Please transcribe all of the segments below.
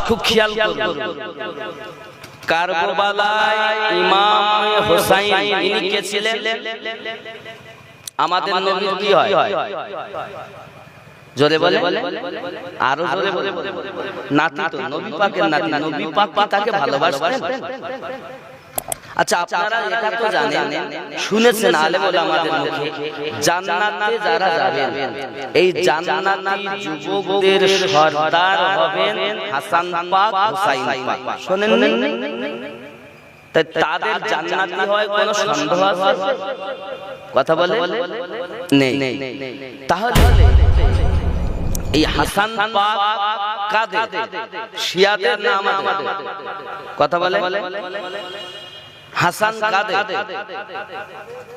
খুব খেয়াল করুন, কারবালায় ইমাম হোসাইন ইনি কে ছিলেন? আমাদের নবীর কি হয়? জোরে বলে, আরো জোরে বলে। নাতি তো, নবী পাকের নাতি। নবী পাক তাকে ভালোবাসতেন। আচ্ছা, আপনারা এটা তো জানেন, শুনেছেন আলেম ওলামাদের মুখে, জান্নাতে যারা যাবেন, এই জান্নাতি যুবকদের সর্দার হবেন হাসান পাক, হুসাইন পাক। শুনেন তাদের জান্নাতি হয়, কোনো সন্দেহ আছে? কথা বলে নেই। তাহলে এই হাসান পাক কাদের? শিয়াদের নাম আমাদের। কথা বলে হাসান কাদের?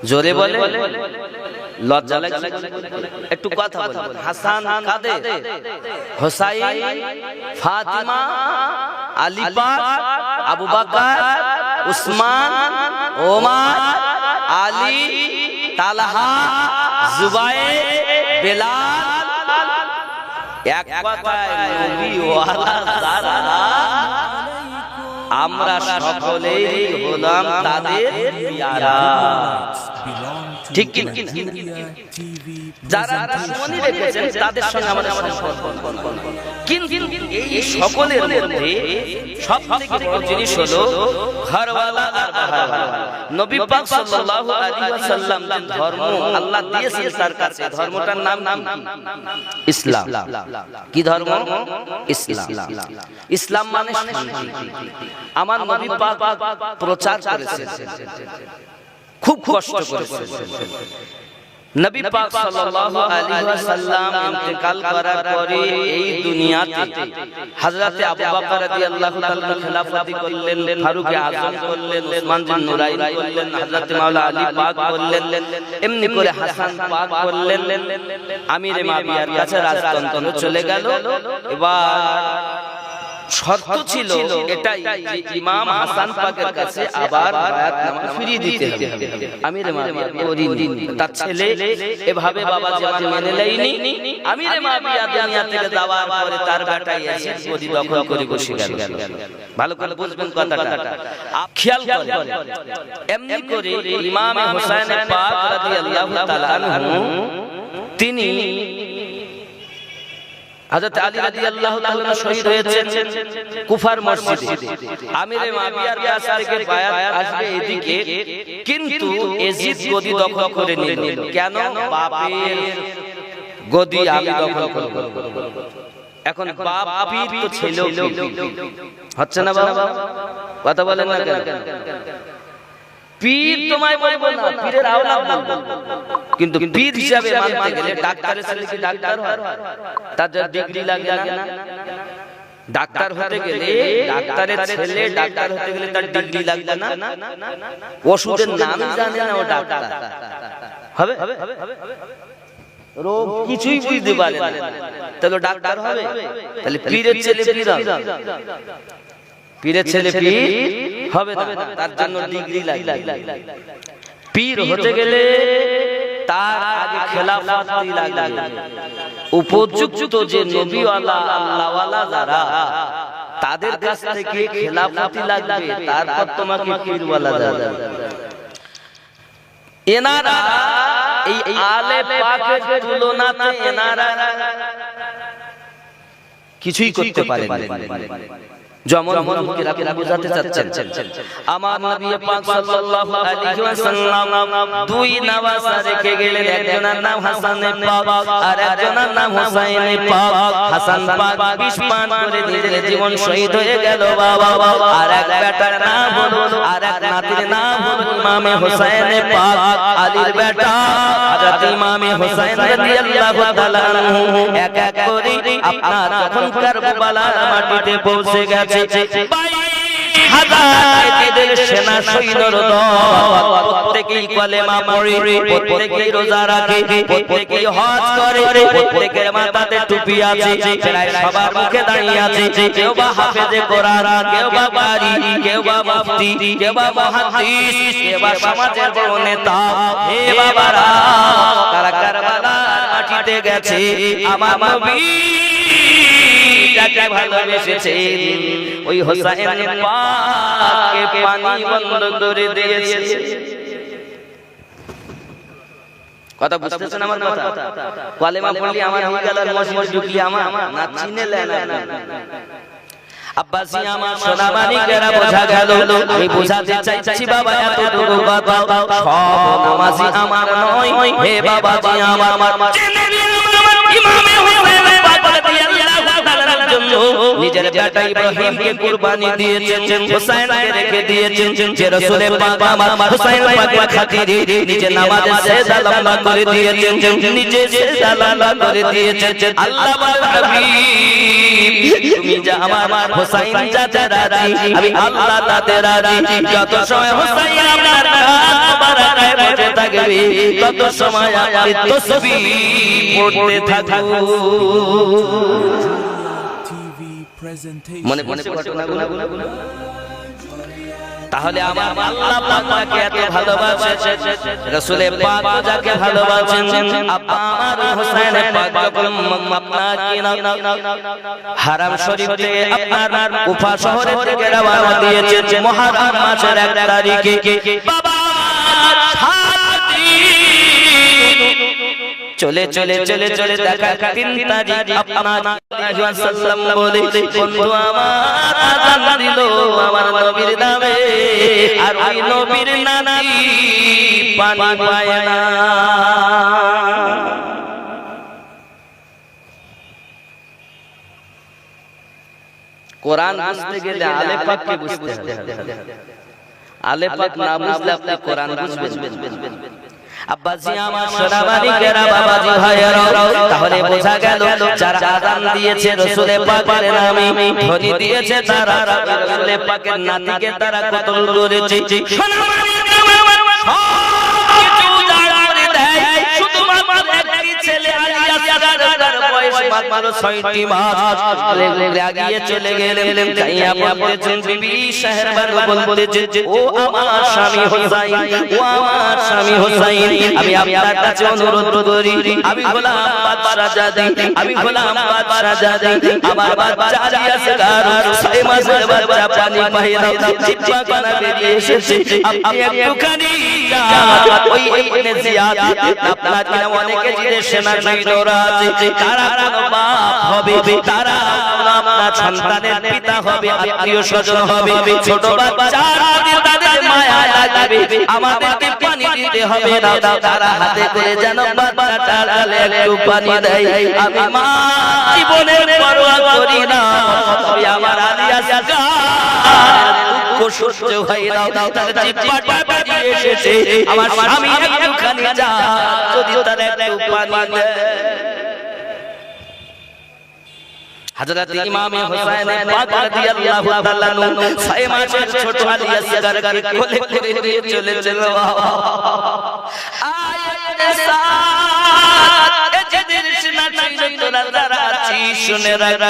জোরে বলে, লজ্জা লাগছে একটু কথা বলে। হাসান কাদের? হোসাইন, ফাতিমা, আলী পাক, আবু বকর, উসমান, ওমর, আলী, তালহা, জুবাইর, বেলাল। এক কথায় নবী ওয়ালা যারা, আমরা সকলেই হলাম তাদের পিয়ারা। ঠিক কি না? যারা দুশমনী রেখেছেন তাদের সঙ্গে আমাদের সম্পর্ক, কিন্তু এই সকলের মধ্যে সবথেকে বড় জিনিস হলো ঘরওয়ালা আর বাহারওয়ালা। নবী পাক সাল্লাল্লাহু আলাইহি ওয়াসাল্লাম যে ধর্ম আল্লাহ দিয়েছেন তার কাছে, ধর্মটার নাম ইসলাম। কি ধর্ম? ইসলাম। ইসলাম মানে শান্তি। আমার নবী পাক প্রচার করেছেন, খুব কষ্ট করেছেন। নবী পাক সাল্লাল্লাহু আলাইহি ওয়াসাল্লাম ইন্তেকাল করার পরে এই দুনিয়াতে হযরতে আবু বকর রাদিয়াল্লাহু তাআলা খেলাফতি করলেন, ফারুক আযম করলেন, ওসমান বিন নুরাইন করলেন, হযরতে মাওলানা আলী পাক করলেন, এমনি করে হাসান পাক করলেন। আমিরে মাবিয়ার কাছে রাজতন্ত্র চলে গেল। এবার শর্ত ছিল এটাই যে ইমাম হাসান পাকের কাছে আবার বায়াত নামা ফিরিয়ে দিতে হবে। আমিরে মাবিয়া তার ছেলে এভাবে বাবা যেমন মেনে নেয়নি, আমিরে মাবিয়া দুনিয়া থেকে যাওয়ার পরে তার বেটাই এসে গদি দখল করে বসে গেল। ভালো করে বুঝবেন কথাটা, খেয়াল করেন। এমনি করে ইমাম হোসেন পাক রাদিয়াল্লাহু তাআলা আনহু তিনি হযরত আলী রাদিয়াল্লাহু তাআলা শহীদ হয়েছেন কুফার মসজিদে। আমিরে মাবিয়ার কাছ থেকে বায়াত আসবে এদিকে, কিন্তু এজিদ গদি দখল করে নিল। কেন? বাপের গদি আমি দখল করব। এখন বাপ পীর তো ছেলে হচ্ছে না বাবা, কথা বলেন না কেন? পীর তোমায় বলবো না, পীরের আওলাদ বলবো, কিন্তু পীর হিসাবে মানতে গেলে ডাক্তারের ছেলে কি ডাক্তার হয়? তার যা ডিগ্রি লাগে না? ডাক্তার হতে গেলে, ডাক্তারের ছেলে ডাক্তার হতে গেলে তার ডিগ্রি লাগবে না? ওষুধের নাম জানে না ও ডাক্তার হবে? রোগ কিছুই বুঝতে পারে না, তাহলে ডাক্তার হবে? তাহলে পীরের ছেলে পীর হবে? পীরের ছেলে পীর হবে না, তার জন্য ডিগ্রি লাগে। পীর হতে গেলে তার আগে খেলাফতি লাগে। উপযুক্ত যে নবীওয়ালা আল্লাহওয়ালা যারা, তাদের কাছ থেকে খেলাফতি লাগবে, তারপর তোমাকে পীরওয়ালা যাবে। এনারা এই আলে পাকের তুলনাতে এনারা কিছুই করতে পারে না। যেমন বোঝাতে চাচ্ছেন, আমার নবী পাক সাল্লাল্লাহু আলাইহি ওয়াসাল্লাম দুই নওয়াজ রেখে গেলেন, একজনের নাম হাসান পাক আর একজনের নাম হুসাইন পাক। হাসান পাক বিষ পান করে নিজের জীবন শহীদ হয়ে গেল বাবা, আর এক বেটার নাম হলো, আর এক নাতির নাম হলো ইমামে হুসাইন পাক। আলীর বেটা হযরত ইমামে হুসাইন রাদিয়াল্লাহু তাআলা আনহু এক এক করে আপনার যখন কারবালার মাটিতে পৌঁছে গেছে, সেনা সৈন্যর দল প্রত্যেকেই কলেমা পড়ে, প্রত্যেকেই রোজা রাখে, প্রত্যেকেই হজ করে, প্রত্যেকের মাথাতে টুপি আছে, সবার মুখে দাঁড়িয়ে আছে। কেউ বা হাফেজে কোরআন, কেউ বা কারি, কেউ বা মুফতি, কেউ বা মুহাদ্দিস, কেউ বা সমাজের বড় নেতা। হে বাবারা, তারা কারবালার মাটিতে গেছে, আমার নবী যাকে ভালোবেসেছেন ওই হোসেন পাককে পানি বন্ধ করে দিয়েছে। কথা বুঝতেছেন আমার কথা? কালেমা পড়লি আমার হয়ে গেল, মসজিদে ঢুকলি আমার না, চিনেলে না। আব্বাসি আমার সোনা মানিকেরা বোঝা গেল, আমি বোঝাতে চাইছি বাবা এতটুকু কথা, সব নামাজি আমার নয় হে বাবাজি আমার। ইমামে হোসেন পাক রাদিয়াল্লাহু তাআলার জন্য নিজের বেটা ইব্রাহিমকে কুরবানি দিয়েছেন, হোসেনকে রেখে দিয়েছেন, যে রাসূল পাক আমার হোসেন পাকের খাতিরে নিজে নামাজে সেজদা লম্বা করে দিয়েছেন, নিজে সেজদা লম্বা করে দিয়েছেন। আল্লাহ বলে হাবিব তুমি যা আমার হোসেন চাচা রাজি, আমি আল্লাহ তাতে রাজি। যত সময় হোসেন আপনার বারাকায় বসে থাকবে তত সময় আমি তাসবিহ পড়তে থাকবো। মনে মনে ঘটনাগুলো, তাহলে আমার আল্লাহ পাক যাকে এত ভালোবাসে, রাসূল পাক যাকে ভালোবাসেন, আমার হোসেন পাক যখন আপনার হারাম শরীফ থেকে আপনার কুফা শহরে থেকে রওনা দিয়েছে মুহররম মাসের 1 তারিখে, বাবা চলে চলে চলে চলে দেখা 3 তারিখ আপনার সাল্লাম বলে বন্ধু আমার আযান দিল আমার নবীর নামে, আর ওই নবীর নাতি পানি পায় না। কোরআন বুঝতে গেলে আলে পাককে বুঝতে হবে, আলে পাক না বুঝলে আপনি কোরআন বুঝবেন। আব্বাসি আমার সোনা মানিকেরা বাবাজি ভাইয়েরা, তাহলে বোঝা গেল যারা আযান দিয়েছে রাসূল পাকের নামে, ধ্বনি দিয়েছে তারা রাসূল পাকের নাতিকে তারা কতল করেছে। সোনা মানিকেরা সব কিছু জানা করে দেয়, শুধুমাত্র একটি ছেলে আলিয়ার বয়স মাত্র 6টি মাস, লাগিয়ে চলে গেলেন। কাইয়া বলতেছেন বিবি শাহরবান বলতেছেন ও আমার স্বামী হোসেন, ও আমার স্বামী হোসেন, আমি আপনার কাছে অনুরোধ করি, আমি গোলাম বাদশা জাদি, আমি গোলাম বাদশা জাদি, আমার বাচ্চা আলী আসগার 6 মাসের বাচ্চা পানি পায় না, জিব্বা কানা বেরিয়ে এসেছে, আপনি একটুখানি ওই ইবনে জিয়াদ আপনার কিনা অনেকে জিদের সেনা সৈন্যরা আছে, তারা কোনো বাপ হবে, তারা আপনার সন্তানের পিতা হবে, আত্মীয় স্বজন হবে, ছোট বাচ্চা তাদের মায়া লাগবে, আমাদেরকে পানি দিতে হবে না, তারা হাতে করে যেন বাচ্চাটা ডালে একটু পানি দেয়। আমি মা জীবনের পরোয়া করি না, তবে আমার আলী আসগার দুঃখ সহ্য হয় না, তার জিহ্বাটা বেরিয়ে এসেছে, আমার স্বামী একটুখানি যা যদি তার একটু পানি দেয়। হযরত ইমাম হোসেন পাক রাদিয়াল্লাহু তাআলা আনহু 6 মাসের ছোট আলী আসগারকে কোলে করে নিয়ে চলেছেন। আয়াতে সাত এজেদের সিনা সৈন্যরা যারা আছি শুনে রাখ,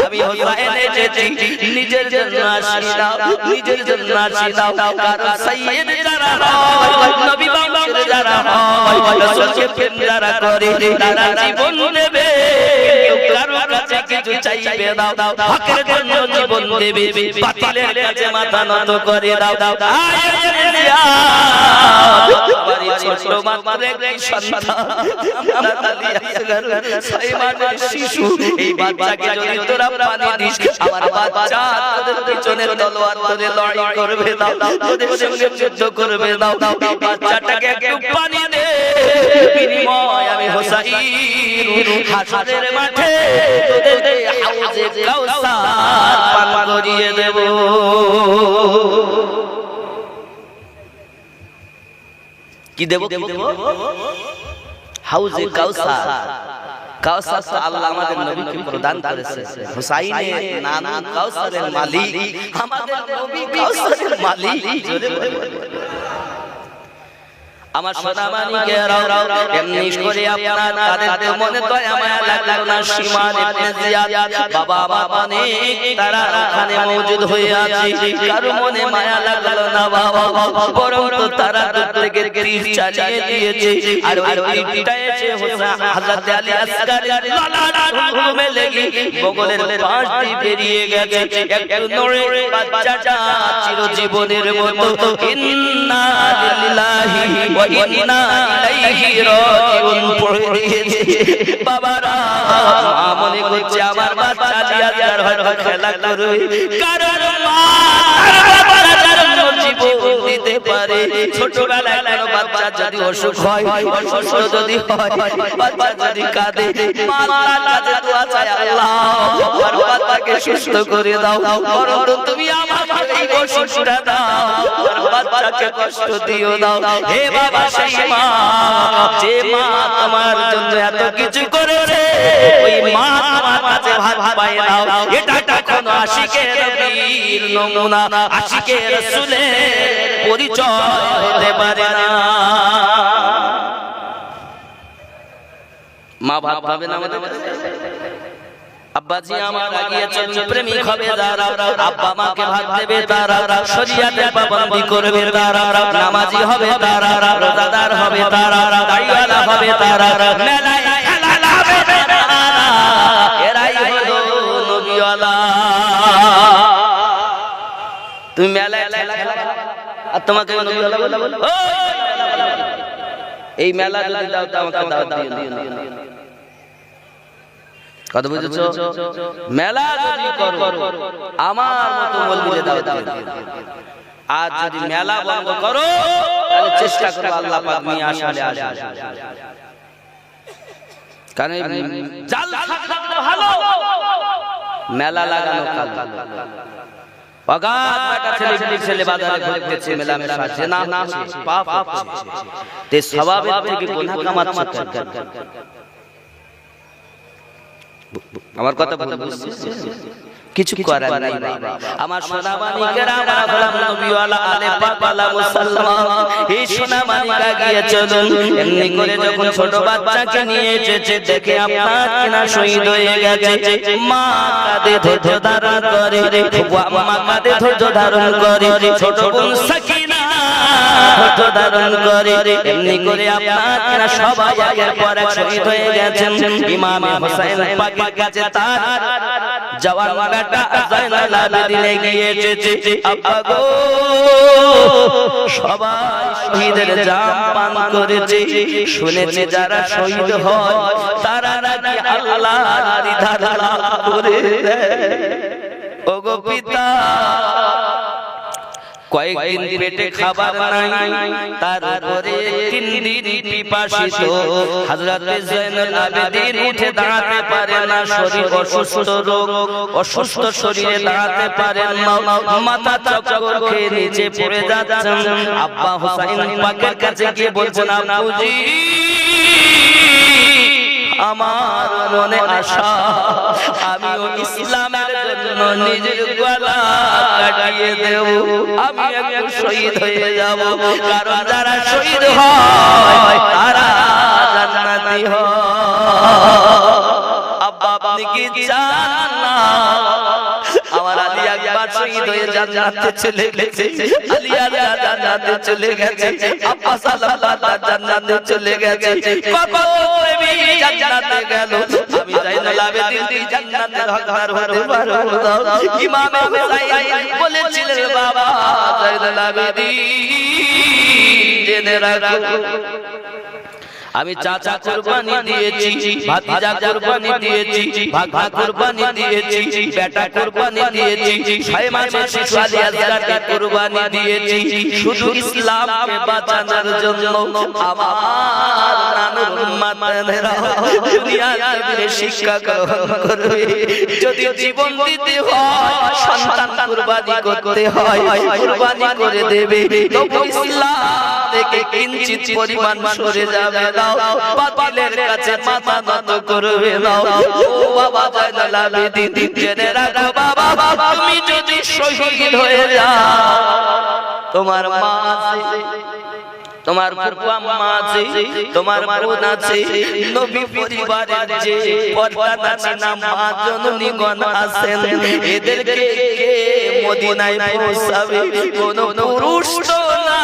আমি হোসেন এসেছি নিজের জন্য আসি না, নিজের জন্য আসি না, কারণ সাইয়্যিদ যারা হয়, নবী বংশের যারা হয়, রাসূলকে প্রেম যারা করে তারা জীবন দেবে, কেউ কারো কাছে কিছু চাইবে না, হকের জন্য জীবন দেবে, বাতিলের কাছে মাথা নত করে দাও। বাড়ি ছোট মাত্র একটি সন্তান, আমরা আলী আসগার 6 মাসের শিশু, এই বাচ্চাকে যদি তোরা পানি দিস, আমার বাচ্চা তোদের পিছনে তলোয়ার ধরে লড়াই করবে, দাও তোদের সঙ্গে যুদ্ধ করবে, দাও বাচ্চাটাকে একটু পানি দে, বিনিময় আমি হোসেন হাসরের মাঠে তোদেরকে হাউজে কাউসার পান করিয়ে দেব। কি দেব? হাউজে কাউসার। কাউসার তো আল্লাহ আমাদের নবীকে প্রদান করেছে, হোসাইনের নাম কাউসারের মালিক, আমাদের নবী কাউসারের মালিক। আমার সোনা মানিকেরা এমনি করে আপনার তাদের মনে দয়া মায়া লাগলো না সীমান ইবনে জিয়াদ বাবা আমার অনেক তারা ওখানে মওজুদ হয়ে আছে কারো মনে মায়া লাগলো না বাবা বরং তো তারা দূর থেকে তীর চালিয়ে দিয়েছে আর ওই তীরটা এসে হযরত আলী আসকারী হুকুমে লেগে বগলের পাশ দিয়ে বেরিয়ে গেছে একটু নড়ে বাচ্চাটা চিরজীবনের মতো ইন্না লিল্লাহি ওয়া ইন্না ইলাইহি রাজিউন পড়ে দিয়েছে বাবারা মা মনে করছে আমার বাচ্চা জিয়াদার হয়তো খেলা করবে কারণ মা বাবারা জন্য জীবন দিতে পারে ছোটবেলায় কোনো বাচ্চা যদি অসুখ হয় অসুস্থ যদি হয় বাচ্চা যদি কাঁদে মা আল্লাহর কাছে দোয়া চায় আল্লাহ আমার বাচ্চাকে সুস্থ করে দাও পরন্তু তুমি আমাকে এই অসুখটা দাও আমার বাচ্চাকে কষ্ট দিও দাও হে বাবা সেই মা যে মা তোমার জন্য এত কিছু করেছে ওই মা তোমার কাছে ভাত পায় দাও এটা কোনো আশিকের নবীর নমুনা আশিকের রাসূলের পরিচয় হতে পারে না মা ভাত পাবে না আমাদের আব্বাজি আমার আগিয়ে চলছে প্রেমিক হবে তারা আব্বা মাকে ভাত দেবে তারা শরীয়তের পাবন্দি করবে তারা নামাজি হবে তারা রোজাদার হবে তারা দাড়িওয়ালা হবে তারা মেলায় খেলা হবে তারা এরাই হলো নবীওয়ালা তুমি মেলায় আর তোমাকে নবীওয়ালা বলো এই মেলা যদি দাও তো আমাকে দাওয়াত দিও কথা বুঝেছো মেলা যদি করো আমার মতো বলবি দাওয়াত দিও আর যদি মেলা বন্ধ করো তাহলে চেষ্টা করো আল্লাহ পাক নিয়ে আসলে আসে কারণ জাল থাকলে ভালো মেলা লাগানো কাল অগাধ টাকা ছেলে বাজারে ঘুরতেছে মেলামেশা জেনা করছে পাপ করছে তে স্বভাবের থেকে গুনাহ কামাচ্ছে আমার কথা বুঝছেন কিছু করার নাই আমার সোনা মানিকেরা আমরা হলাম নবীওয়ালা আলে পাকওয়ালা মুসলমান এই সোনা মানিকা গিয়ে চলুন এমনি করে যখন ছোট বাচ্চাকে নিয়ে এসেছে দেখে আপনার কিনা শহীদ হয়ে গেছে মা কাঁদে ধৈর্য ধারণ করে মা কাঁদে ধৈর্য ধারণ করে ছোট বোন সাকিনা ধৈর্য ধারণ করে এমনি করে আপনার কিনা সবাই একের পর এক শহীদ হয়ে গেছেন ইমাম হোসেন পাকের কাছে তার জওয়ান বেটা জাইনাল আবেদিনে গিয়ে এসেছে আব্বা গো সবাই শহীদের জাম পান করেছে শুনেছে যারা শহীদ হয় তারা নাকি আল্লাহর দিদার লাভ করে ওগো পিতা কয়েকদিন পেটে খাবার নাই তারপরে 3 দিন পিপাসিত হযরত জাইনুল আবেদিন উঠে দাঁড়াতে পারে না শরীর অসুস্থ রোগ অসুস্থ শরীরে দাঁড়াতে পারেন না মাথা চক্কর খেয়ে নিচে পড়ে যাচ্ছেন আব্বা হুসাইন পাকের কাছে গিয়ে বলছেন আব্বুজি আমার মনে আশা আমিও ইসলামের জন্য নিজের গলা কাটিয়ে দেব আমি একজন শহীদ হয়ে যাব কারণ যারা শহীদ হয় তারা জান্নাতি হয় আব্বা আপনি কি চান না আমার আলী আকবার শহীদ হয়ে জান্নাতে চলে গেছে আলী আকবার জান্নাতে চলে গেছে আব্বা সাল্লাল্লাহু জান্নাতে চলে গেছে কত নবী জান্নাতে গেল আমি জাইনুল আবেদিন জান্নাতের হকদার হতে পারবো না ইমাম হুসাইন বলেছিলেন বাবা জাইনুল আবেদিন জেনে রাখো আমি চাচা কুরবানি দিয়েছি ভাতিজা কুরবানি দিয়েছি ভাগা কুরবানি দিয়েছি বেটা কুরবানি দিয়েছি 6 মাসের শিশু আলী আসগারকে কুরবানি দিয়েছি শুধু ইসলামকে বাঁচানোর জন্য আমার নানুর উম্মতেরা দুনিয়ার জমিনে শিক্ষা গ্রহণ করবে যদি জীবন দিতে হয় সন্তান কুরবানি করতে হয় কুরবানি করে দেবে তবু ইসলাম থেকে কিঞ্চিত পরিমাণ সরে যাবে না বাতিলের কাছে মাথা নত করবে না ও বাবা জাইনুল আবেদিন জেনে রাখো বাবা তুমি যদি শহীদ হয়ে যাও তোমার মা আছে তোমার ফুফু আম্মা আছে, তোমার বোন আছে, নবী পরিবারের যে পর্দা নাচিনা মা জননীগণ আছেন, এদেরকে কে মদিনায় পৌঁছাবে? কোন পুরুষ তো না,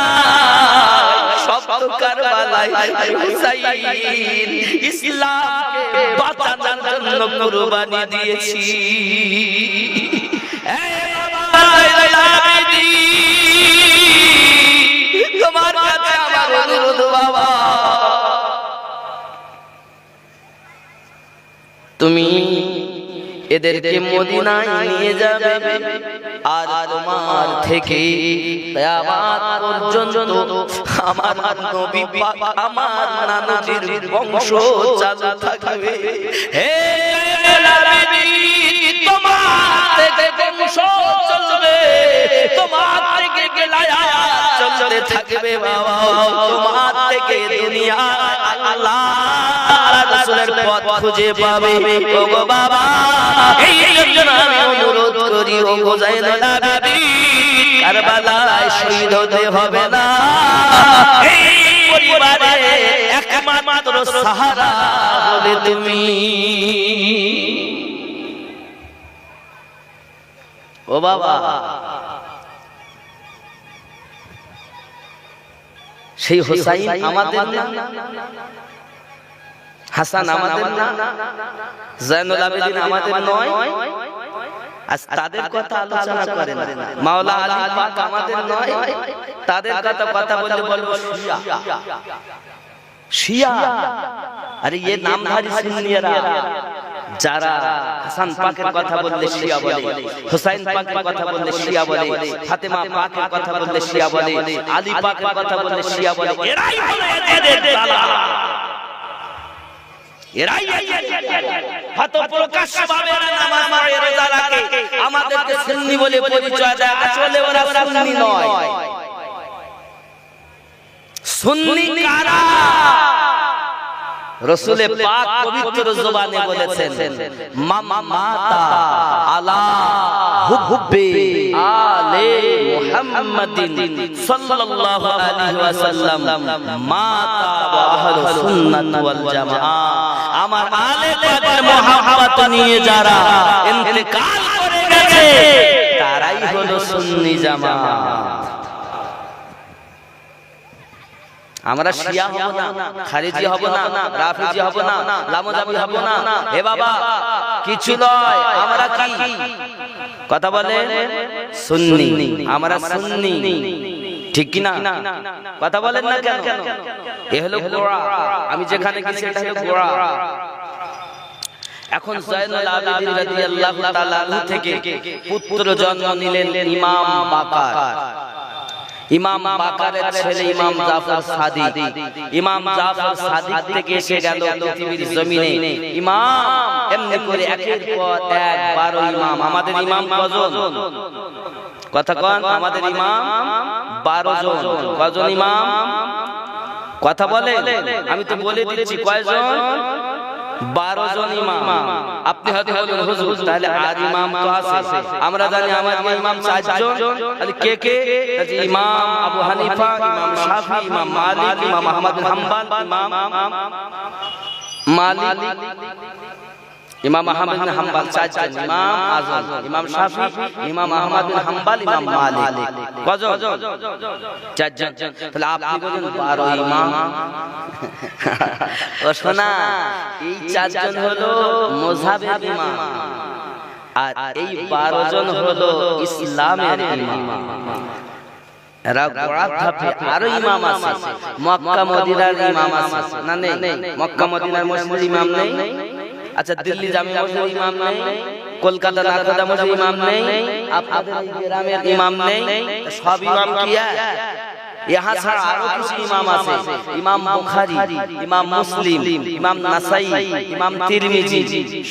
সব তো কারবালায় হুসাইন ইসলামকে বাঁচানোর জন্য কুরবানি দিয়েছি। তোমার কাছে আমার অনুরোধ বাবা, তুমি এদেরকে মদিনায় নিয়ে যাবে, আর তোমার থেকে কিয়ামত পর্যন্ত আমার নবী পাক আমার নানাজির বংশ চালু থাকবে। হে নবী, তোমার থেকে বংশ চলবে, তোমার থেকে গেলায়াত চলতে থাকবে বাবা, তোমার থেকে দুনিয়া আল্লাহ রাসূলের পথ খুঁজে পাবে। ও গো বাবা, এই জন্য আমি অনুরোধ করি, ও গো যায়েদ আবেদিন, কারবালায় শহীদ হতে হবে না। এই পরিবারে একমাত্র সাহারা হলে তুমি। ও বাবা, সেই হুসাইন আমাদের না, হাসান আমাদের না, জয়নুল আবেদিন আমাদের নয়? আজ তাদের কথা আলোচনা করেন, মাওলা আলী পাক আমাদের নয়? তাদের কথা বললে বলবো শিয়া শিয়া। আরে ये नामधारी সুন্নিরা যারা হাসান পাকের কথা বললে শিয়া বলে, হুসাইন পাকের কথা বললে শিয়া বলে, ফাতেমা পাকের কথা বললে শিয়া বলে, আলী পাকের কথা বললে শিয়া বলে, এরাই হলো এদের দালাল। এরাই হয়তো প্রকাশ্যভাবে নামাজ পড়ে রোজা রাখে, আমাদেরকে সুন্নি বলে পরিচয় দেয়, আসলে ওরা সুন্নি নয়। সুন্নি কারা? রাসূলে পাক পবিত্র জবানে বলেছেন, মাতা আলা হুব্বি আলে মুহাম্মাদিন সাল্লাল্লাহু আলাইহি ওয়াসাল্লাম মাতা ওয়া আহলুস সুন্নাত ওয়াল জামাআহ। আমার আলে পাকের মুহাব্বত নিয়ে যারা ইন্তেকাল করে গেছে তারাই হলো সুন্নি জামাত। আমরা শিয়া হব না, খারিজি হব না, রাফিজি হব না, লামজাবি হব না। হে বাবা, কিছু নয়, আমরা কি কথা বলে? সুন্নি। আমরা সুন্নি, ঠিক কি না? কথা বলেন না কেন? এ হলো গোড়া। আমি যেখানে গেছি এটা হলো গোড়া। এখন জয়নুল আবেদিন রাদিয়াল্লাহু তাআলা আনহু থেকে পুত্র জন্ম নিলেন ইমাম বাকার। ইমাম বাকারের ছেলে ইমাম জাফর সাদিক। ইমাম জাফর সাদিক থেকে এসে গেল পৃথিবীর জমিনে ইমাম, এমনি করে একের পর এক 12 ইমাম। আমাদের ইমাম কজন? কথা কোন? আমাদের ইমাম 12 জন। কজন ইমাম? কথা বলে? আমি তো বলে দিচ্ছি কয়জন? 12 জন ইমাম। আপনি হয়তো বলেন হুজুর তাহলে আর ইমাম তো আছে। আমরা জানি আমাদের ইমাম 4 জন। তাহলে কে কে? ইমাম আবু হানিফা, ইমাম শাফি, ইমাম মালিক, ইমাম আহমদ বিন হাম্বল, ইমাম মালিক, ইমাম আহমদ বিন হাম্বল 4 জন ইমাম আযম। ইমাম শাফি, ইমাম আহমদ বিন হাম্বল, ইমাম মালিক। কজন? 4 জন। তাহলে আপনি বলেন 12 ইমাম। ও শোনা, এই 4 জন হলো মাযহাবের ইমাম, আর এই 12 জন হলো ইসলামের ইমাম। এরা গোড়া ধাপে আরো ইমাম আছে। মক্কা মদিনার ইমাম আছে না? নেই? মক্কা মদিনার মসজিদ ইমাম নেই? আচ্ছা, দিল্লি জামে মসজিদ ইমাম নেই? কলকাতা নাখোদা মসজিদ ইমাম নেই? আপনাদের গ্রামের ইমাম নেই? সব ইমাম কি আছে? यहाँ ছাড়া আরো কিছু ইমাম আছে। ইমাম বুখারী, ইমাম মুসলিম, ইমাম নাসাই, ইমাম তিরমিজি,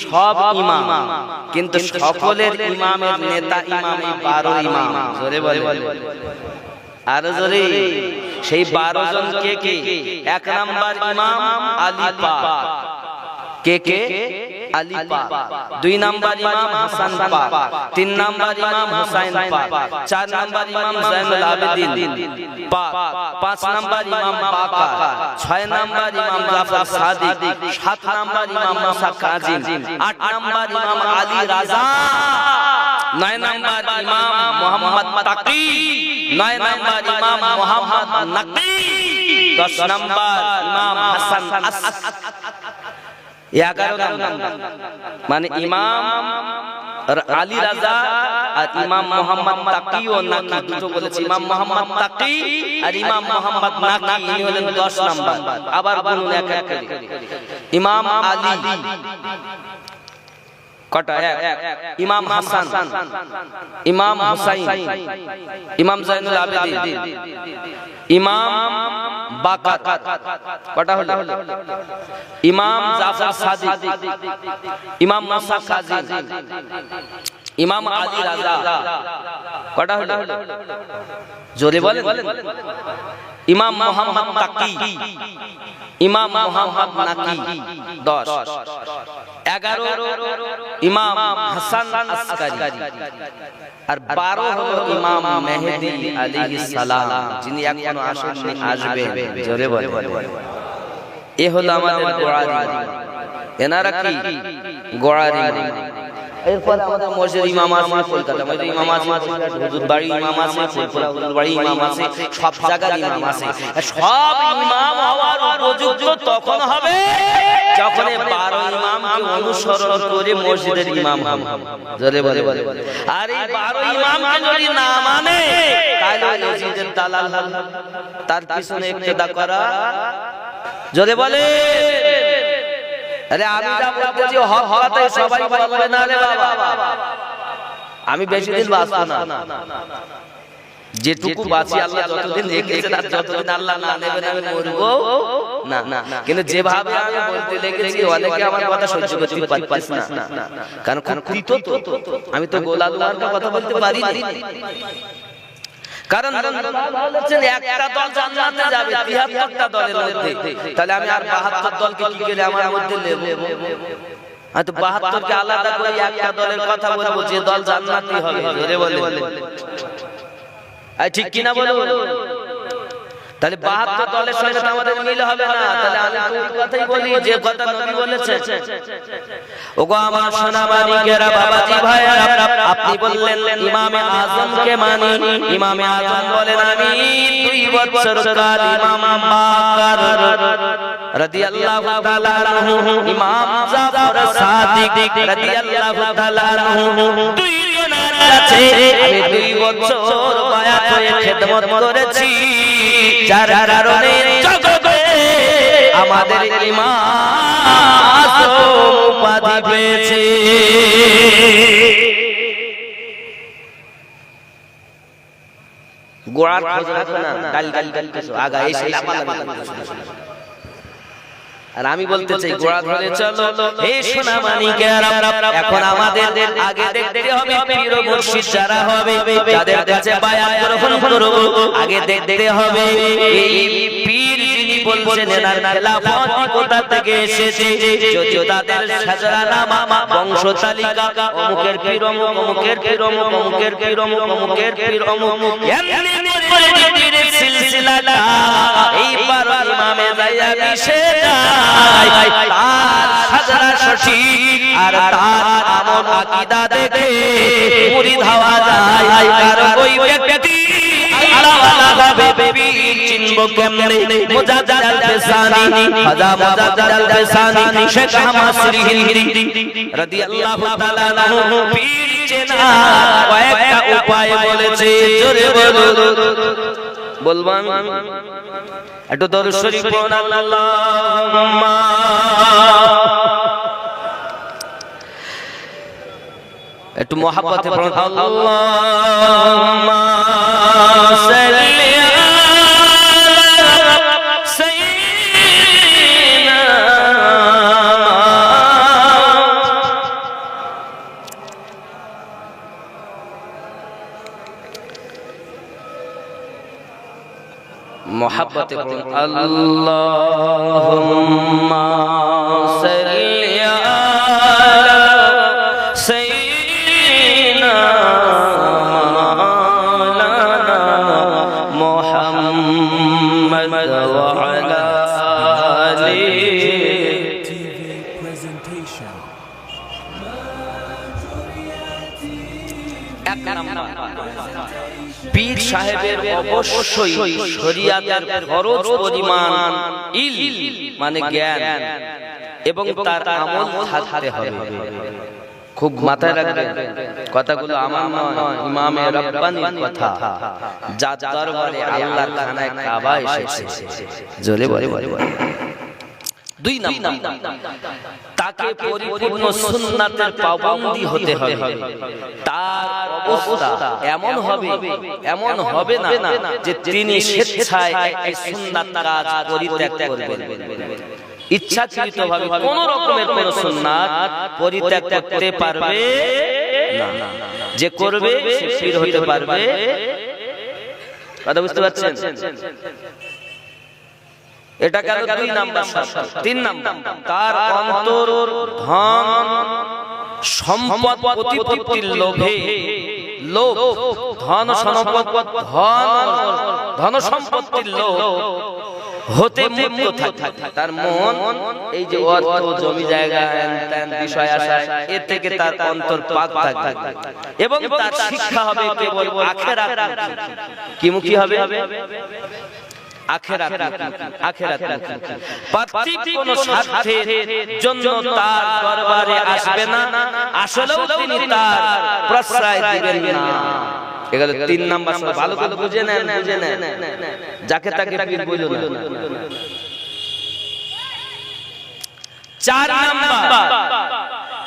সব ইমাম, কিন্তু সকলের ইমামের নেতা ইমাম এই 12 ইমাম। জোরে বলে, আর জোরে। সেই 12 জন কে কে? 1 নাম্বার ইমাম আলী পাক। কে কে? আলী পাক, 2 নাম্বার ইমাম হাসান পাক, 3 নাম্বার ইমাম হুসাইন পাক, 4 নাম্বার ইমাম জাইনুল আবেদিন পাক, 5 নাম্বার ইমাম বাকার, 6 নাম্বার ইমাম জাফর সাদিক, 7 নাম্বার ইমাম মুসা কাজিম, 8 নাম্বার ইমাম আলী রাজা, 9 নাম্বার ইমাম মোহাম্মদ তাকি, 9 নাম্বার ইমাম মোহাম্মদ নাকি, 10 নাম্বার ইমাম হাসান 11 নাম্বার মানে ইমাম আলী রাজা আর ইমাম মোহাম্মদ তাকি ও নাকি দুটো বলেছি। ইমাম মোহাম্মদ তাকি আর ইমাম মোহাম্মদ নাকি ইনি হলেন 10 নাম্বার। আবার বলুন এক এক করে। ইমাম আলী কটা? এক। ইমাম হাসান, ইমাম হুসাইন, ইমাম জাইনুল আবেদিন, ইমাম বাকার কটা হলো? ইমাম জাফর সাদিক, ইমাম মুসা কাজিম, ইমাম আলী রাজা কটা হলো? জোরে বলেন। ইমাম মোহাম্মদ তাকি, ইমাম মোহাম্মদ নাকি 10, 11 ইমাম হাসান আসকারি, আর 12 হলো ইমাম মেহেদী আলাইহিস সালাম, যিনি এখনো আসেননি, আসবেন। জোরে বলেন। এ হলো আমাদের গোড়ারি। এনারা কি গোড়ারি? এরপর আমাদের মসজিদ ইমাম আছে কলকাতা, মসজিদ ইমাম আছে হুজুর বাড়ি ইমাম আছে, ফুলপুরা হুজুর বাড়ি ইমাম আছে, সব জায়গার ইমাম আছে। সব ইমাম হওয়ার উপযুক্ত তখন হবে যখন 12 ইমামকে অনুসরণ করে মসজিদের ইমাম হবে। জোরে বলে। আর এই 12 ইমামকে যদি না মানে তাহলে মসজিদের দালাল, তার পিছনে ইক্তেদা করা। জোরে বলে। আরে আমি যা বলতেছি হক কথাই সবাই বলবে না রে বাবা। আমি বেশি দিন বাঁচবো না, যেটুকু বাঁচি আল্লাহ যতদিন রেখেছেন আর যতদিন আল্লাহ না নেবেন আমি মরবো না। কিন্তু যেভাবে আমি বলতে লেগেছি অনেকে আমার কথা সহ্য করতে পারছে না, কারণ খুব কৃত তো আমি তো গোলাল্লাহর কথা বলতে পারি না। কারণ বলেছেন একটা দল জান্নাতে যাবে 73টা দলের মধ্যে, তাহলে আমি আর 72 দলকে কি করে আমার মধ্যে নেব? আর তো 72 কে আলাদা করে একটা দলের কথা বলবো যে দল জান্নাতি হবে। ধরে বলে আই ঠিক কি না বলো? তাহলে 72 দলের সঙ্গে তো আমাদের মিল হবে না। তাহলে আমি তো কথাই বলি যে কথা নবী বলেছেন। ওগো আমার সোনা মানিকেরা, বাবাজি ভাইরা, আপনি বললেন ইমামে আজমকে মানি। ইমামে আজম বলেন আমি 2 বছর কাল ইমাম বাকার রাদিয়াল্লাহু তাআলা আনহু, ইমাম জাফর সাদিক রাদিয়াল্লাহু তাআলা আনহু, 2 জনের কাছে আমি 2 বছর বায়াত হয়ে খেদমত করেছি। যার কারণে জগতে আমাদের ইমাম উপাধি পেয়েছে। গোড়ার খোঁজ রাখো না, ডাল কিছু আগা এসে লাপালাপি করতেছো। আর আমি বলতে চাই গোড়া ধরে চলো। হে সোনা মানিকেরা, এখন আমাদের আগে দেখতে হবে পীর মুর্শিদ যারা হবে, যাদের কাছে বায়াত গ্রহণ করব, আগে দেখতে হবে এই পীর যিনি বলছেন এনার খেলাফত কোথা থেকে এসেছে। যদিও তাদের সাজরা নামা বংশ তালিকা অমুকের পীর অমুক, অমুকের পীর অমুক, অমুকের পীর অমুক, অমুকের পীর অমুক, এমনি করে পীরের সিলসিলাটা এই 12 ইমামে যাইয়া মিশে যায়। তার সাজরা সঠিক আর তার আমল আকীদা দেখে মুরিদ হওয়া যায়। আর ওই ব্যক্তি আল্লাহওয়ালা হবে, পীর চিনবো কেমনে? মুজাদ্দিদ আল-ফিসানি, খাজা মুজাদ্দিদ আল-ফিসানি, শেখ আহমদ সিরহিন্দি রাদিয়াল্লাহু তাআলা আনহু পীর চেনা কয়েকটা উপায় বলেছে। জোরে বলবো আমি একটু দরুদ শরীফ পড়ুন। আল্লাহুম্মা একটু মহব্বতে পড়ুন। আল্লাহুম্মা সাল্লি আলা সাইয়্যিদিনা मोहब्बत अल्लाहुम्मा सल्ली পীর সাহেবের অবশ্যই শরীয়তের ফরজ পরিমাণ ইল মানে জ্ঞান এবং তার আমল থাকতে হবে। খুব মাথায় রাখবেন কথাগুলো আমার নয়, ইমামে রব্বানির কথা। যার দরবারে আল্লাহর খানায় কাবা এসেছে, জোরে বলে দুই নাম্বার তাকে পরিপূর্ণ সুন্নাতের পাবন্দী হতে হবে। তার অবস্থা এমন হবে না যে তিনি স্বেচ্ছায় এই সুন্নাত কাজ পরিত্যাগ করবেন। ইচ্ছাকৃতভাবে কোন রকমের কোন সুন্নাত পরিত্যাগ করতে পারবে না। যে করবে সে পীর হতে পারবে। কথা বুঝতে পারছেন? এটা গেল দুই নাম্বার। তিন নাম্বার তার অন্তর ধন সম্পদ প্রতিপত্তির লোভে ধন সম্পত্তির লোভ হতে মুক্ত থাকে। তার মন এই যে অর্থ জমি জায়গা বিষয় আশায় এর থেকে তার অন্তর পাক থাকে এবং তার শিক্ষা হবে কেবল আখিরাত। কি মুখী হবে? আখিরাত। পার্থিব কোন স্বার্থের জন্য তার দরবারে আসবে না, আসলেও তিনি তার প্রশ্রয় দিবেন না। এগুলো তিন নাম্বার। ভালো করে বুঝে নেন। যাকে তাকে পীর বইল না। চার নাম্বার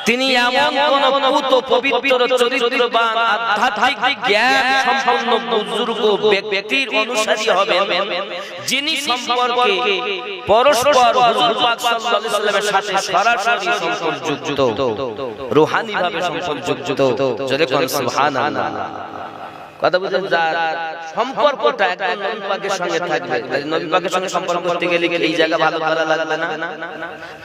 তিনি এমন কোন পুত পবিত্র চরিত্রবান আধ্যাত্মিক জ্ঞান সম্পন্ন বুজুর্গ ব্যক্তির অনুসারী হবেন, যিনি সম্পর্কে পরস্পর হুজুর পাক সাল্লাল্লাহু আলাইহি ওয়াসাল্লামের সাথে সরাসরি সম্পর্কযুক্ত, রূহানি ভাবে সম্পর্কযুক্ত। জোরে কোন সুবহানাল্লাহ। কথা বুঝেন? যার সম্পর্কটা একদম নবী পাকের সঙ্গে থাকবে। নবী পাকের সঙ্গে সম্পর্ক করতে গেলে এই জায়গা ভালো লাগবে না।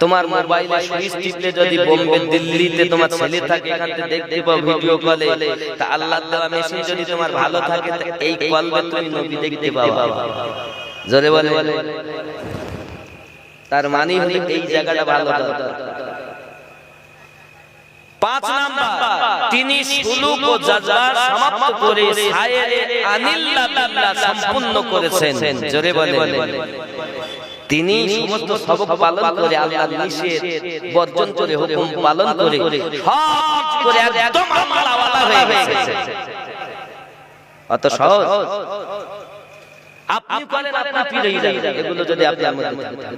তোমার মোবাইলে সুইচ টিপলে যদি বোম্বে দিল্লিতে তোমার ছেলে থাকে, এখান থেকে দেখতে পাও ভিডিও কলে, তা আল্লাহর দেওয়া মেশিন যদি তোমার ভালো থাকে, এই কলবে তুমি নবী দেখতে পাও। জোরে বলে। তার মানে হলো এই জায়গাটা ভালো। পাঁচ নাম্বার তিনি সুলুক ও জাযবা সমাপ্ত করে সায়রে আনিল্লাহ বিল্লাহ সম্পূর্ণ করেছেন। জোরে বলে। তিনি সমস্ত সবক পালন করে, আল্লাহর নিষেধ বর্জন করে, হুকুম পালন করে সব করে একদম আমলাওয়ালা হয়ে গেছে। অত সহজ আপনি করেন, আপনি পীর হয়ে যাবেন। এগুলো যদি আপনার মধ্যে থাকে।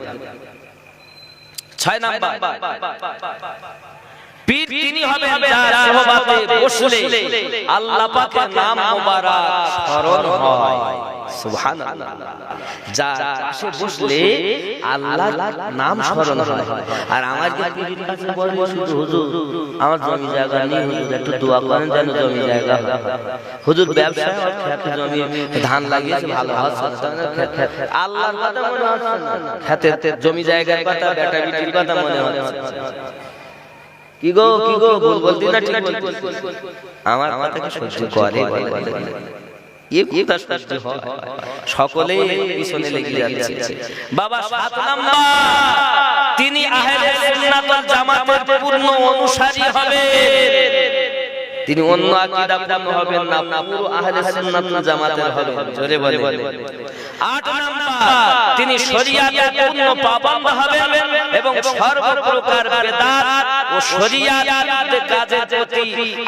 6 নাম্বার পীর তিনি হবেন যার সোহবতে বসলে আল্লাহ পাকের নাম মোবারক স্মরণ হয়। সুবহানাল্লাহ। যার পাশে বসলে আল্লাহর নাম স্মরণ হয়। আর আমার যে পীরের কাছে বলে শুধু হুজুর আমার জমি জায়গা নেই, হুজুর একটু দোয়া করেন যেন জমি জায়গা হয়। হুজুর ব্যবসায় খেতে জমি ধান লাগিয়েছে ভালো হচ্ছে, আল্লাহর কথা মনে হচ্ছে না, খেতে জমি জায়গার কথা, বেটা বিটির কথা মনে হচ্ছে। কি গো ভুল বলতি না ঠিক বলতি? আমার কথাকে সহ্য করে সকলে পিছনে লেগে যাচ্ছে। বাবা 7 নাম্বার তিনি আহলে সুন্নাত ওয়াল জামাতের পূর্ণ অনুসারী হবে। তিনি অন্য আকীদা পূর্ণ হবেন না, পুরো আহলে সুন্নাত ওয়াল জামাতের হবেন। জোরে বলে। 8 নাম্বার তিনি শরীয়তের পূর্ণ পাবন্দ হবেন এবং সর্বপ্রকার বেদাত ও শরীয়তের কাজের প্রতি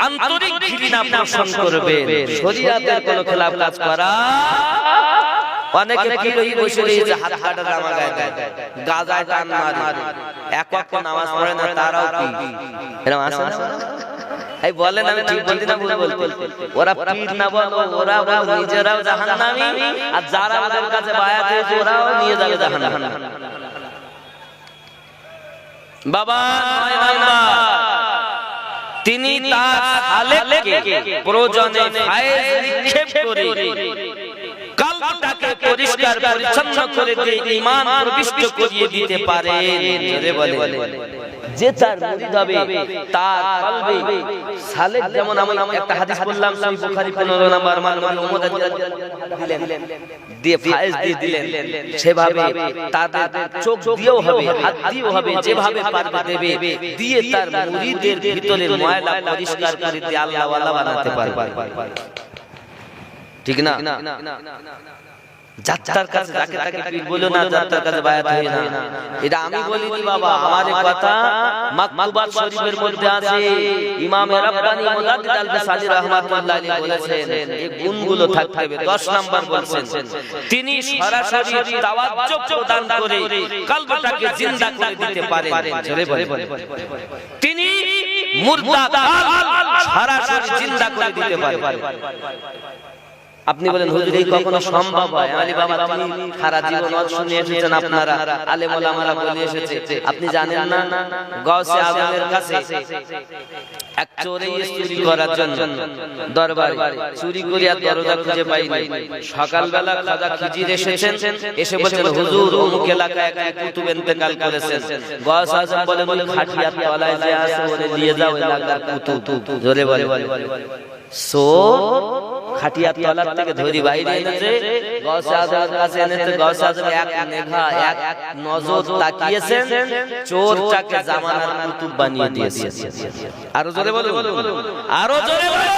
আন্তরিক ঘৃণা পোষণ করবেন। শরীয়তের কোনো খেলাফ কাজ করা। অনেকে কি বসে রয়েছে হাত কাটা জামা গায়ে দেয়, গাজায় টান মারে, এক ওয়াক্ত নামাজ পড়ে না, তারাও কি এরকম আছে না? এই বলেন আমি ঠিক বলছি না ভুল বলছি? ওরা পীর না বলো, ওরা নিজেরাও জাহান্নামী, আর যারা ওদের কাছে বায়াত হয়েছে ওরাও নিয়ে যাবে জাহান্নামে। বাবা 9 নাম্বার তিনি তার খালেককে প্রয়োজনে ফায়েজ নিক্ষেপ করে কলবটাকে পরিষ্কার পরিচ্ছন্ন করে দিয়ে ঈমান প্রবিষ্ট করিয়ে দিতে পারেন। জোরে বলে। যে তার মুরিদ হবে তার কলবে সালেক, যেমন আমি একটা হাদিস বললাম সহিহ বুখারী 15 নম্বর মান উম্মত দিলেন দিয়ে ফায়েজ দিয়ে দিলেন, সেভাবে তাদের চোখ দিয়েও হবে, হাত দিয়েও হবে, যেভাবে পারবে দেবে, দিয়ে তার মুরিদের ভিতরে ময়লা পরিষ্কার করে দিয়ে আল্লাহ ওয়ালা বানাতে পারবে। ঠিক না? যাত্রার কাছে যাকে তাকে পীর বলো না, যাত্রার কাছে বায়াত হই না। এটা আমি বলিনি বাবা, আমার কথা মাকতুবাত শরীফের মধ্যে আছে। ইমাম রাব্বানী মুজাদ্দিদ আল-বাসারি রাহমাতুল্লাহ আলাইহি বলেছেন এই গুণগুলো থাকতে হবে। 10 নাম্বার বলছেন তিনি সরাসরি তাওয়াজ্জুহ প্রদান করে কলবটাকে জিন্দা করে দিতে পারেন। জোরে বলে তিনি মুর্দা সরাসরি জিন্দা করে দিতে পারেন। আপনি বলেন হুজুর এই কখনো সম্ভব হয়? আলী বাবা তুমি সারা জীবন ওয়াজ শুনে এসেছেন, আপনারা আলেম ওলামারা বলে এসেছে, আপনি জানেন না গাউসে আজমের কাছে এক চোর চুরি করার জন্য দরবারে চুরি করে আর দরজা খুঁজে পাইনি। সকালবেলা খাজা খিজির এসেছেন, এসে বলেন হুজুর অমুক এলাকায় এক কুতুব ইন্তেকাল করেছেন। গাউসে আজম বলে খাটিয়ার তলায় যে আছে ওরে নিয়ে যাও এলাকার কুতুব। জোরে বলে সো খাটিয়ার তলার থেকে ধরি বাইরে এনেছে, গাউসে আজমের কাছে এনেছে। গাউসে আজম এক নেঘা এক নজর তাকিয়েছেন, চোরটাকে জামানার কুতুব বানিয়ে দিয়েছে। আরো জোরে বলো, আরো জোরে বলো।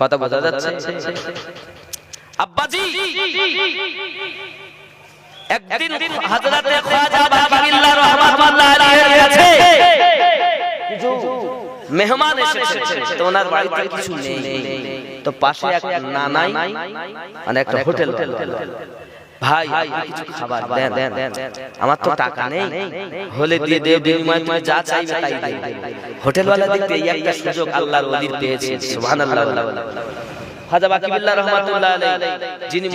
কথা বোঝা যাচ্ছে? আব্বাজি একদিন হযরতে খাজা বাকিবিল্লাহ রাহমাতুল্লাহ আলাইহির কাছে কিছু মেহমান এসেছেন, তো ওনার বাড়িতে কিছু নেই। তো পাশে এক নানাই মানে একটা হোটেল, ভাই কিছু খাবার দেন, আমার তো টাকা নেই, হলে দিয়ে দেব, বিনিময়ে তুমি যা চাইবে তাই দেব। হোটেলওয়ালা দেখতে এই একটা সুযোগ আল্লাহর ওলির পেয়েছে। সুবহানাল্লাহ। খাজা বাকিবিল্লাহ রাহমাতুল্লাহ আলাইহি যিনি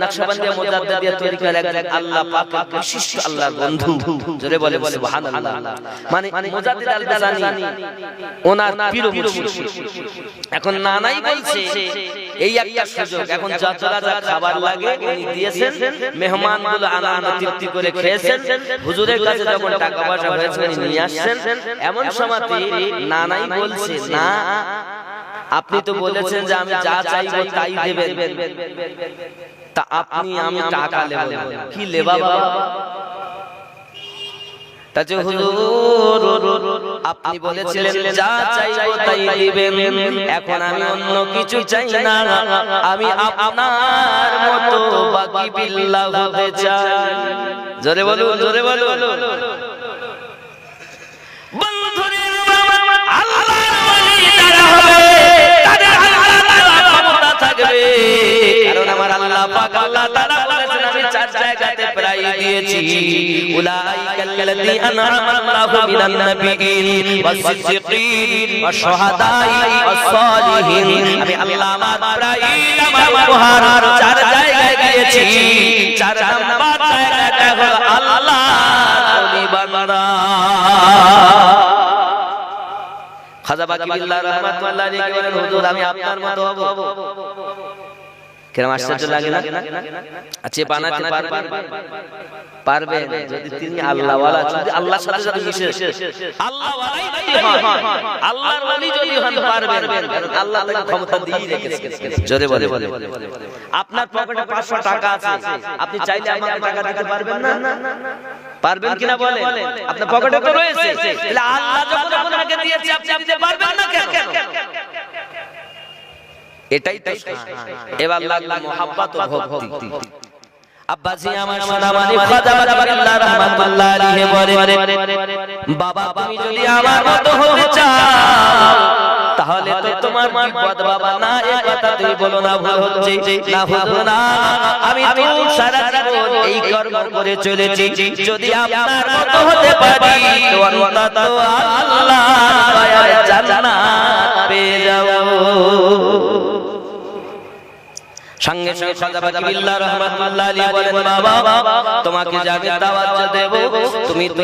নকশবন্দিয়া মুজাদ্দিদিয়া তরিকার একজন আল্লাহ পাকের বিশিষ্ট আল্লাহর বন্ধু। জোরে বলে সুবহানাল্লাহ। মানে মুজাদ্দিদ আল-বাজানি ওনার পীর মুর্শিদ। এখন নানাই বলছে এই একটা সুযোগ, এখন যত যা খাবার লাগে উনি দিয়েছেন, মেহমানগুলো আনন্দ তৃপ্তি করে খেয়েছেন। হুজুরের কাছে যখন টাকা পয়সা হয়েছে উনি নিয়ে আসছেন। এমন সময়তে নানাই বলছে না আপনি তো বলেছেন যে আমি যা চাইবো তাই দেবেন, তা আপনি আমি টাকা নেব কি লেবা বাবা? তাতে হুজুর আপনি বলেছিলেন যা চাইবো তাই দিবেন, এখন আমি অন্য কিছু চাই না, আমি আপনার মতো বাকিবিল্লাহ হতে চাই। জোরে বলো, জোরে বলো। বন্ধুরে আল্লাহর ওলি যারা হবে তাদের আল্লাহ থাকবে, কারণ আমার আল্লাহ পাক আল্লাহ তাআলা বলেছেন আমি চার জায়গাতে প্রায় দিয়েছি, উলাইকাল্লাযী আনআমা আল্লাহু মিনান নাবিয়্যিন ওয়াস-সিদ্দীকিন ওয়াশ-শুহাদাই ওয়াস-সালিহিন। আমি আল্লাহ আমার প্রায় আমার উপহার চার জায়গায় দিয়েছি। চার নাম্বার জায়গাটা হলো আল্লাহর ওলি বান্দা। খাজা বাকিবিল্লাহ রাহমাতুল্লাহ আলাইহি বলেন হুজুর আমি আপনার মতো হব। কেমন আশ্চর্য লাগে না? আচ্ছা বানাতে পারবেন যদি তিনি আল্লাহ ওয়ালা, যদি আল্লাহর সাথে যদি মিশে আল্লাহ ওয়ালাই যদি হন, আল্লাহর ওলি যদি হন পারবেন, কারণ আল্লাহ তাকে ক্ষমতা দিয়ে রেখেছে। জোরে বলে আপনার পকেটে 500 টাকা আছে, আপনি চাইলে আমাকে টাকা দিতে পারবেন না? পারবেন কিনা বলেন? আপনার পকেটে তো রয়েছে, তাহলে আল্লাহ যখন আপনাকে দিয়েছে আপনি দিতে পারবেন না কেন? এটাই তো এবার লাগলো মুহাব্বত ও ভক্তি। আব্বাজি আমার সোনামানি খাজা বাকিবিল্লাহ রাহমাতুল্লাহ আলাইহি বলে বাবা তুমি যদি আমার মতো হতে চাও তাহলে তো তোমার বিপদ বাবা না, এই কথা তুমি বলো না, ভুল হচ্ছে না, ভুল না। আমি তো সারা জীবন এই কর্ম করে চলেছি, যদি আপনার মতো হতে পারি তো অন্তত আল্লাহর দয়ায় জান্নাত পেয়ে যাব। সঙ্গে সঙ্গে খাজা বাকিবিল্লাহ রাহমাতুল্লাহ আলাইহি বলেন বাবা তোমাকে যে আমি দাওয়াত দেব তুমি তো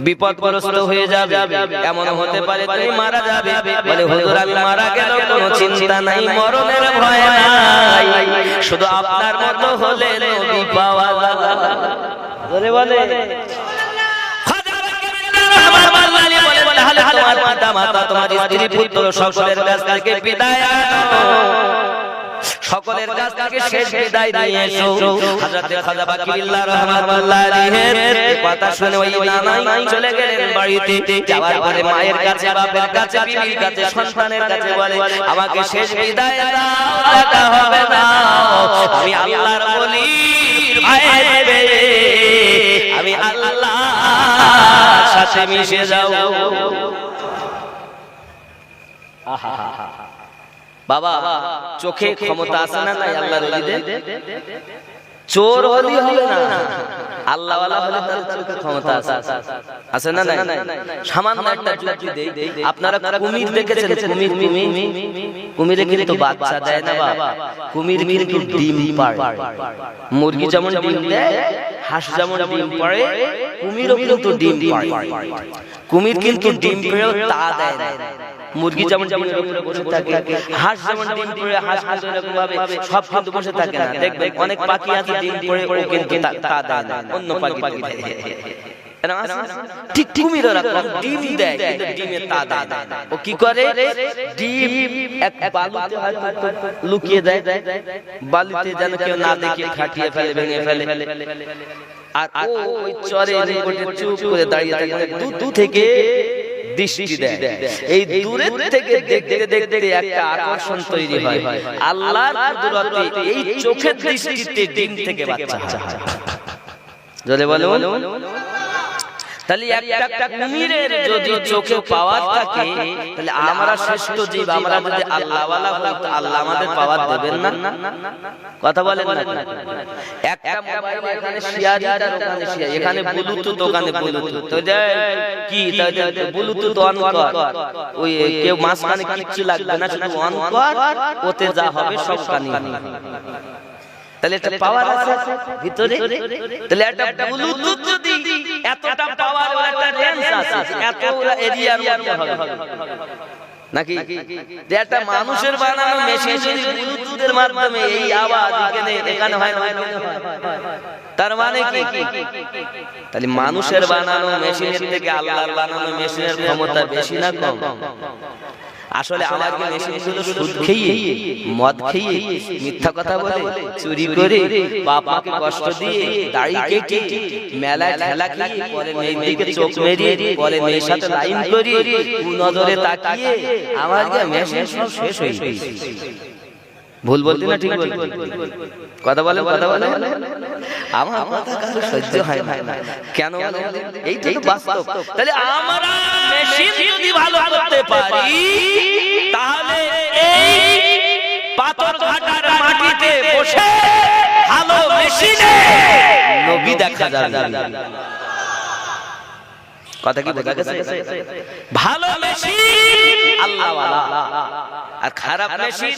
বিপদগ্রস্ত হয়ে যাবে, এমন হতে পারে তুমি মারা যাবে। বলে হুজুর আমি মারা গেল কোনো চিন্তা নাই, মরণের ভয় নাই, শুধু আপনার মতো হলে নবী পাওয়া যাবে। বলে খাজা বাকিবিল্লাহ রাহমাতুল্লাহ আলাইহি বলেন হালে তোমার পিতা মাতা তোমার স্ত্রী পুত্র সকলের কাছ থেকে বিদায় আনো, সকলের কাছ থেকে শেষ বিদায় নিয়ে এসো। হযরত খাজা বাকিরুল্লাহ রাহমাতুল্লাহ আলাইহির কথা শুনে ওই নানাই চলে গেলেন বাড়িতে। যাওয়ার পরে মায়ের কাছে, বাপের কাছে, বিবির কাছে, সন্তানের কাছে বলে, আমাকে শেষ বিদায় দাও, দেখা হবে না। আমি আল্লাহর ওলির ভাইরে, আমি আল্লাহর সাথে মিশে যাব। বাবা, চোখে ক্ষমতা আছে না নাই আল্লাহর ওলিদের? চোর ওলি হবে না, আল্লাহ ওয়ালা হলে তার চোখে ক্ষমতা আছে, আছে না নাই? সামান্য একটা যুক্তি দেই, আপনারা কুমির দেখেছেন? কুমিরে কিন্তু বাচ্চা দেয় না বাবা, কুমির কিন্তু ডিম পাড়ে। মুরগি যেমন ডিম দেয়, হাঁস যেমন ডিম পাড়ে, কুমিরও কিন্তু ডিম পাড়ে। কুমির কিন্তু ডিম পেড়েও তা দেয় না। মুরগি যেমন ডিমের উপরে বসে থাকে, হাঁস যেমন ডিম পেড়ে হাঁস এরকম ভাবে সব কিন্তু বসে থাকে না। দেখবেন অনেক পাখি আছে ডিম পেড়ে ও কিন্তু তা দেয় না, অন্য পাখি দেয়। ঠিক কুমিরও ডিম দেয় কিন্তু ডিমে তা দেয় না। ও কি করে? ডিম এক বালুতে লুকিয়ে দেয়, বালুতে যেন কেউ না দেখে খাটিয়ে ফেলে, ভেঙে ফেলে। আর ওই চরে চুপ করে দাঁড়িয়ে থাকে, দূর থেকে দৃষ্টি দেয়। এই দূরের থেকে দেখতে দেখতে একটা আকর্ষণ তৈরি হয়। আল্লাহর কুদরতে এই চোখের দৃষ্টিতে ডিম থেকে বাচ্চা হয়। জোরে বলো। তাহলে একটা কুমিরের যদি চোখে পাওয়ার থাকে, তাহলে আমরা শ্রেষ্ঠ জীব, আমরা যদি আল্লাহ ওয়ালা হই তো আল্লাহ আমাদের পাওয়ার দেবেন না? কথা বলেন না? একটা মোবাইল এখানে শিয়ারিটার ওখানে শিয়া, এখানে ব্লুটুথ ওখানে ব্লুটুথ, তো কি তাহলে ব্লুটুথ অন কর, ওই কেউ মাঝখানে কিচ্ছু লাগবে না, শুধু অন কর, ওতে যা হবে সব কানি। তাহলে একটা পাওয়ার আছে ভিতরে। তাহলে একটা ব্লুটুথ যদি এতটা পাওয়ার ওর একটা রেঞ্জ আছে, এত এরিয়ার মধ্যে হবে নাকি? যে একটা মানুষের বানানো মেশিন যদি ব্লুটুথের মাধ্যমে এই আওয়াজ এখানে হয় না, তার মানে কি? তাহলে মানুষের বানানো মেশিনের থেকে আল্লাহর বানানো মেশিনের ক্ষমতা বেশি না কম? আসলে আমাকে মেশিনগুলো সুদ খেয়ে, মদ খেয়ে, মিথ্যা কথা বলে, চুরি করে, বাপ মাকে কষ্ট দিয়ে, দাড়ি কেটে, মেলায় ঠেলা খেয়ে, পরে মেয়েদিকে চোখ মেরিয়ে, পরে মেয়ের সাথে লাইন করিয়ে, নজরে তাকিয়ে আমার মেশিন সব শেষ হয়ে গেছে। ভুল বলতে না ঠিক বলতে? কথা বলে আমার কথা কারো সহ্য হয় না কেন? এইটা তো বাস্তব। তাহলে আমরা মেশিন যদি ভালো করতে পারি, তাহলে এই পাথর ঘাটার মাটিতে বসে ভালো মেশিনে নবী দেখা যাবে। কথা কি বোঝা গেছে? ভালো মেশিন আল্লাহ ওয়ালা, আর খারাপ মেশিন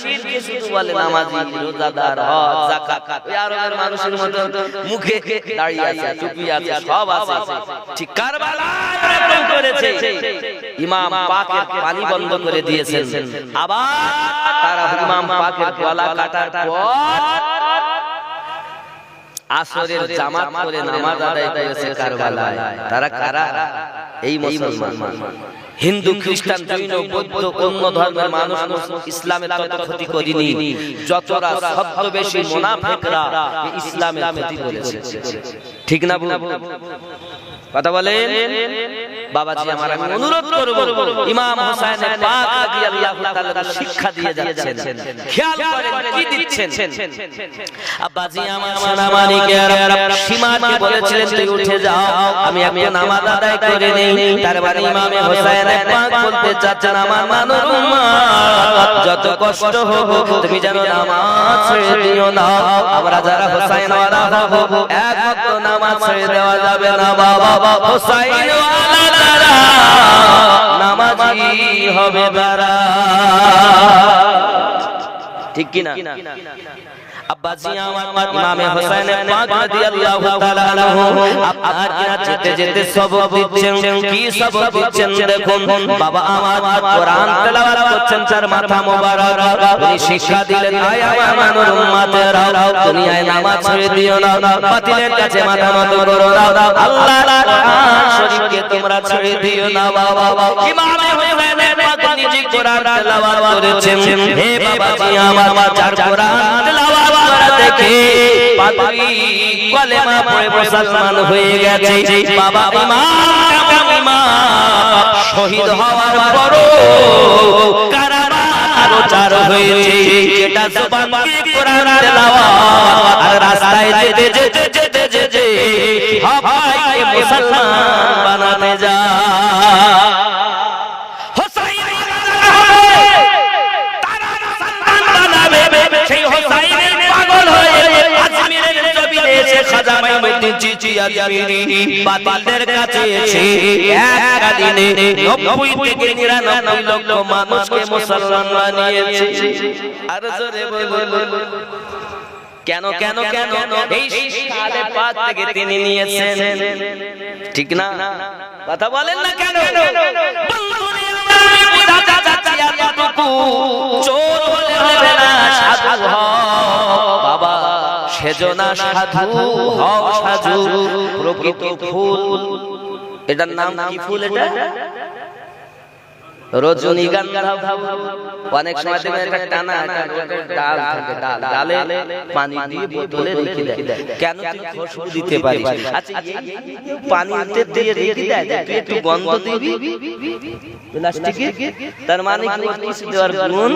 শুধু বলে নামাজি, রোজাদার, হজ, যাকাত, আরবের মানুষের মতো মুখে দাড়ি আছে, টুপি আছে, সব আছে। ঠিক কারবালায় এরকম করেছে, ইমাম পাকের পানি বন্ধ করে দিয়েছেন। আবার তারা ইমাম পাকের গলা কাটার পর আসরের জামাত করে নামাজ আদায় করেছে কারবালায়। তারা কারা? এই মুসলমান। হিন্দু, খ্রিস্টান, জৈন, বৌদ্ধ, অন্য ধর্মের মানুষ ইসলামের তত ক্ষতি করেনি যতরা ছদ্মবেশী মুনাফিকরা ইসলামের ক্ষতি করেছে। ঠিক না? কথা বলেন বাবাজি। আমার অনুরোধ করব, ইমাম হোসেন পাক রাদিয়াল্লাহু তাআলা শিক্ষা দিয়ে যাচ্ছেন, খেয়াল করেন কি দিচ্ছেন। আব্বাজি আমার মালিকের সীমাকে বলেছিলেন তুই উঠে যাও, আমি একটা নামাজ আদায় করে নেই। তারপরে ইমাম হোসেন পাক বলতে চাচ্ছেন, আমার মানব উম্মত যত কষ্ট হোক তুমি যেন নামাজ ছেড়ে দিও না। আমরা যারা হোসেন ওয়ালা হব, এক ওয়াক্ত নামাজ ছেড়ে দেওয়া যাবে না বাবা। হোসেন ওয়ালা যারা নামাজি হবে বারা। ঠিক কি না? আব্বাজি আমার ইমাম হোসেন পাক রাদিয়াল্লাহু তাআলা আনহু আপনার কিনা যেতে যেতে সবক দিচ্ছেন। কি সবক দিচ্ছেন দেখুন বাবা, আমার কোরআন তেলাওয়াত করছেন, তার মাথা মোবারক উনি শিক্ষা দিলেন, আয় আমার মানব উম্মতেরা, দুনিয়ায় নামাজ ছেড়ে দিও না, বাতিলের কাছে মাথা নত করো না, আল্লাহর কোরআন শরীফকে তোমরা ছেড়ে দিও না বাবা। ইমাম হোসেন পাক নিজে কোরআন তেলাওয়াত করেছেন হে বাবাজি আমার যার কোরআন তেলাওয়াত করা দেখে পাপী কলেমা পড়ে মুসলমান হয়ে গেছে বাবা ইমাম শহীদ হওয়ার পরও কারাগার চার হয়েছে এটা জবান দিয়ে কোরআন তেলাওয়াত আর রাস্তায় যেতে যেতে যেতে যেতে ভাইকে মুসলমান বানাতে যা খাজা মাইনুদ্দিন চিচি আজমিরি বাতিলদের কাছে এসে এক দিনে 90 থেকে 99 লক্ষ মানুষকে মুসলমান বানিয়েছে আর জোরে বলুন কেন কেন কেন এই সালে পাক থেকে তিনি নিয়েছেন ঠিক না কথা বলেন না কেন চোর হলে হবে না সাধু বাবা সেজনা সাধু হও সাধু প্রকৃত ফুল এটার নাম কি ফুল এটা রজনীগন্ধা অনেক সময় দেখবেন একটা টানা ডাল থাকে ডালে পানি দিয়ে বোতলে রেখে দেয় কেন তুই খুশবু দিতে পারিস আচ্ছা পানিতে দিয়ে রেখে দেয় তুই একটু গন্ধ দিবি প্লাস্টিকে তার মানে কি কিছু দেওয়ার গুণ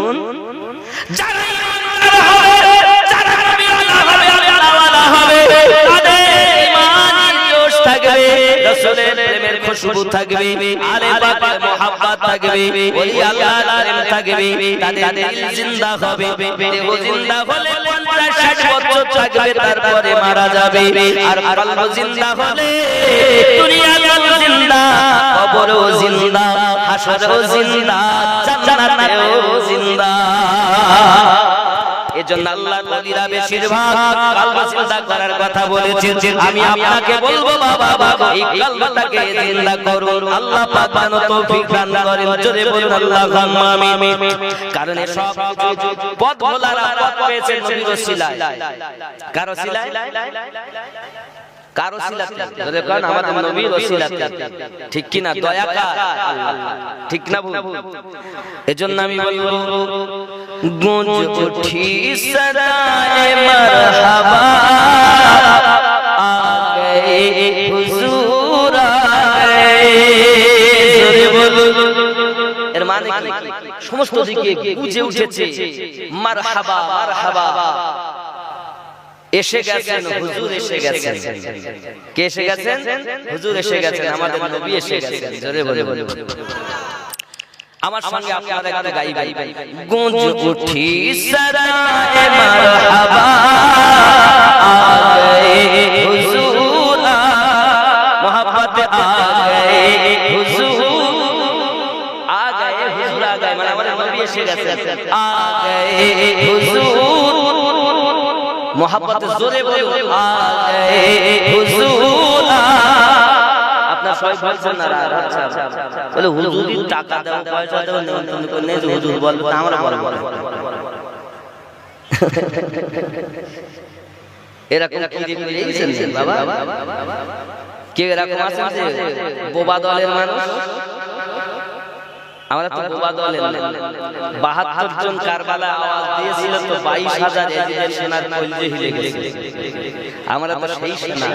যারা নবী আল্লাহ হবে আল্লাহওয়ালা হবে তাদের ঈমান জোশ থাকবে রাসূলের প্রেমের খুশবু থাকবে আলে পাকের মোহাব্বত থাকবে ওলি আল্লাহর প্রেম থাকবে তাদের দিল জিন্দা হবে দেহ জিন্দা হলে 50-60 বছর থাকবে তারপরে মারা যাবে আর কলব জিন্দা হলে দুনিয়াও জিন্দা কবরও জিন্দা হাসরও জিন্দা জান্নাতেও জিন্দা এজন্য আল্লাহর ওলিরা বেশিরভাগ কলব চিন্তা করার কথা বলেছেন আমি আপনাকে বলবো বাবা এই কলবটাকে জিন্দা করুন আল্লাহ পাক যেন তৌফিক দান করেন জোরে বলুন আল্লাহুম্মা আমিন কারণ এই সব পথ ভোলারা পথ পেয়েছেন নবীর ওসিলায় কার ওসিলায় কার ওসিলাতে জোরে কোন আমাদের নবীর ওসিলাতে ঠিক কি না দয়া কার আল্লাহ ঠিক না এজন্য আমি বলবো गूंज उठी सदाए मरहबा आ गए हुजूर आए जोरे बोलो এর মানে কি সমস্ত দিকে গুজে উঠেছে মারহাবা মারহাবা এসে গেছেন হুজুর এসে গেছেন কে এসে গেছেন হুজুর এসে গেছেন আমাদের নবী এসে গেছেন জোরে বলো আমার সঙ্গে আপনারা একটু গাইবেন গूंज उठी सराए मरहबा आ गए हुजूर मोहब्बत आ गए हुजूर आ गए মানে আমাদের নবী এসে গেছেন आ गए हुजूर मोहब्बत জোরে বলুন आ गए हुजूर আপনার সবাই বলছেন না বলে হুজুরি টাকা দাও পয়সা দাও তুমি কোন নেই হুজুর বলবো আমরা বলবো এরকম কি দেখেছেন বাবা কে এরকম আছেন যে বোবা দলের মানুষ আমরা তো বোবা দলের 72 জন কারবালা আওয়াজ দিয়েছিল তো 22000 এজিদের সেনার কলজে হিলে গেছে আমরা তো সেই সেনা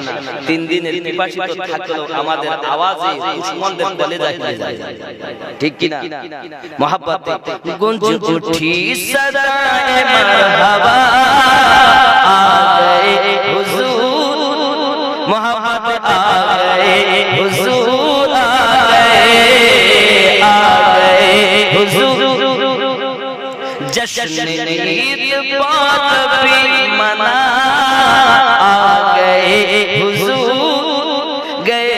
3 দিনের পিপাসিত থাকলো আমাদের আওয়াজে দুশমনদের বলে যায় ঠিক কি না মোহাব্বত গুঞ্জ উঠি সদায়ে মারহাবা আ গয়ে হুজুর মোহাব্বত আ গয়ে হুজুর আ গয়ে हुजूर जश्न ईद बात भी मना आ गए हुजूर गए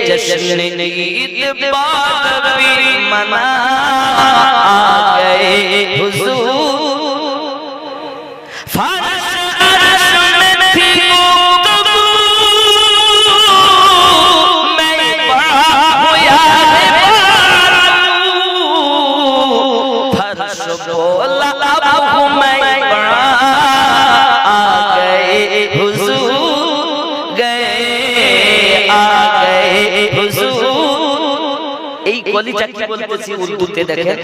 जश्न ईद बात भी मना आ गए हुजूर फर्श अर्श में थी गुफ्तगू मैं पढ़ा हूँ याद बोला अब मैं बड़ा आ गए हुजूर गए आ गए हुजूर এই কলিজা কি বলতেছি উর্দুতে দেখেন,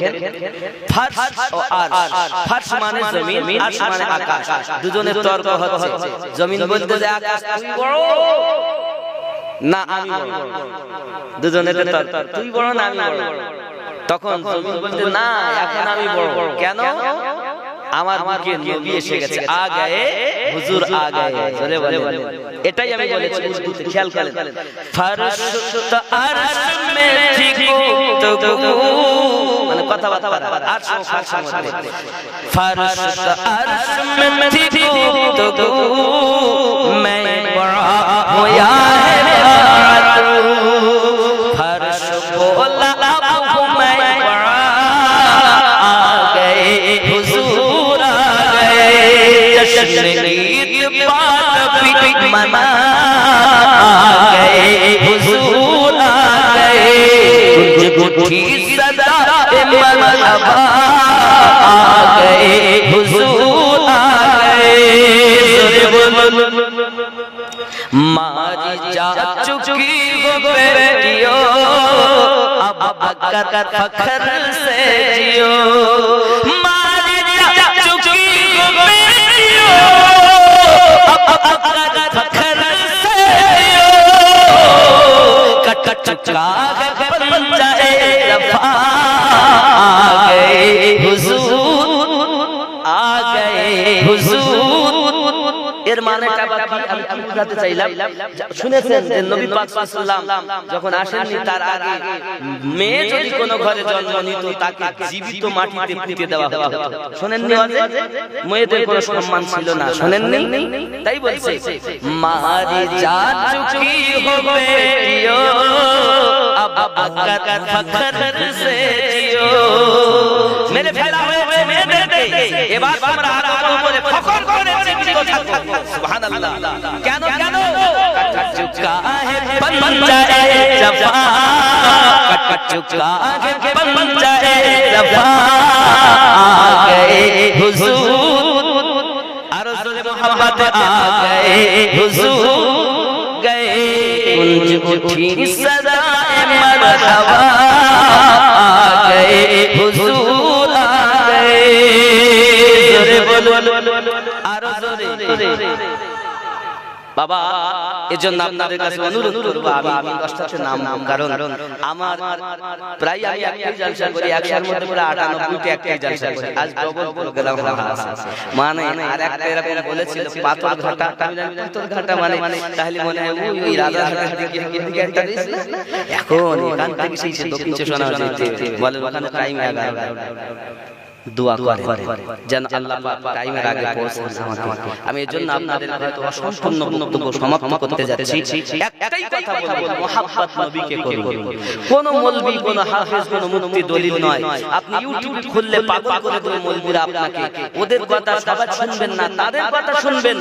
ফার্শ ও আরশ। ফার্শ মানে জমিন, আরশ মানে আকাশ। দুজনের তর্ক হচ্ছে। জমিন বলতে যে আকাশ তুই বড় না আমি বড়, দুজনের তর্ক, তুই বড় না আমি বড়। তখন জমিন বলতে না এখন আমি বড়। কেন? আমার বুকে নবী এসে গেছে, আ গয়ে হুজুর আ গয়ে। চলে বলে এটাই আমি বলেছি উর্দুতে, খেয়াল করেন। ফারশ তো আরশ মে ঠিক তো মানে কথা আরশ ও ফারশ মধ্যে ফারশ তো আরশ মে ঠিক তো मैं बड़ा होया है फर्श बोला अब मैं बड़ा आ गए हुजूर आ गए जश्न ईद बात भी मना आ गए हुजूर आ गए कुछ उठी सदा मरहबा आ गए हुजूर आ गए मारी जा चुकी हो बेटियों अब अगर फखर से जियो मारी जा चुकी हो बेटियों अब अगर फखर से जियो कट चुका है पंजाए रफा आ गए हुजूर आ गए हुजूर। এর মানেটা কি আমি বুঝাতে চাইলাম, শুনেছেন যে নবী পাক সাল্লাল্লাহু আলাইহি ওয়াসাল্লাম যখন আসেননি তার আগে মেয়ে যদি কোনো ঘরে জন্ম নিত তাকে জীবিত মাটিতে পুঁতে দেওয়া হতো। শুনেননি? মেয়েদের কোনো সম্মান ছিল না, শুনেননি? তাই বলছে মারি যা চুকি হো বেটিও अब अगर फखर से जियो मेरे फैला हुए মেয়েদেরকে এবার আমরা আরো উপরে ফখর করে জীবিত থাকবো। সুবহানাল্লাহ। কেন কেন कट चुका है पंजाए जफा कट चुका है पंजाए जफा आ गए हुजूर आरो जोरे मोहब्बत आ गए हुजूर गए कुंज उठी सदाए मरहबा आ गए हुजूर आ गए जोरे बोलो आरो जोरे বাবা। এজন্য আপনাদের কাছে অনুরোধ করব আমি 10টাতে নাম কারণ আমার প্রায় আমি একটাই জলসা করি, 100 মধ্যে পুরো 98টা একটাই জলসা করি। আজ ডবল প্রোগ্রাম আছে মানে আর একটা এরকম বলেছিল পাথরঘাটা, আমি জানি পাথরঘাটা মানে তাহলে মনে হয় ওই রাজারহাটের দিকে একটা দিছিল। এখন এখান থেকে সেই দক্ষিণ শোনা যেতে বলে ওখানে টাইম 11 দোয়া করে যেন আল্লাহ পাক টাইমের আগে পৌঁছে আমাকে। আমি এজন্য আপনাদের হয়তো অসম্পূর্ণ বক্তব্য সমাপ্ত করতে যাচ্ছি। একটাই কথা বলবো, মুহাব্বত নবীকে করুন। কোন মৌলবি কোন হাফেজ কোন মুফতি দলিল নয়। আপনি ইউটিউব খুললে পাগল করে দেবে মৌলবিরা আপনাকে। ওদের কথা সবাই শুনবেন না, তাদের কথা শুনবেন।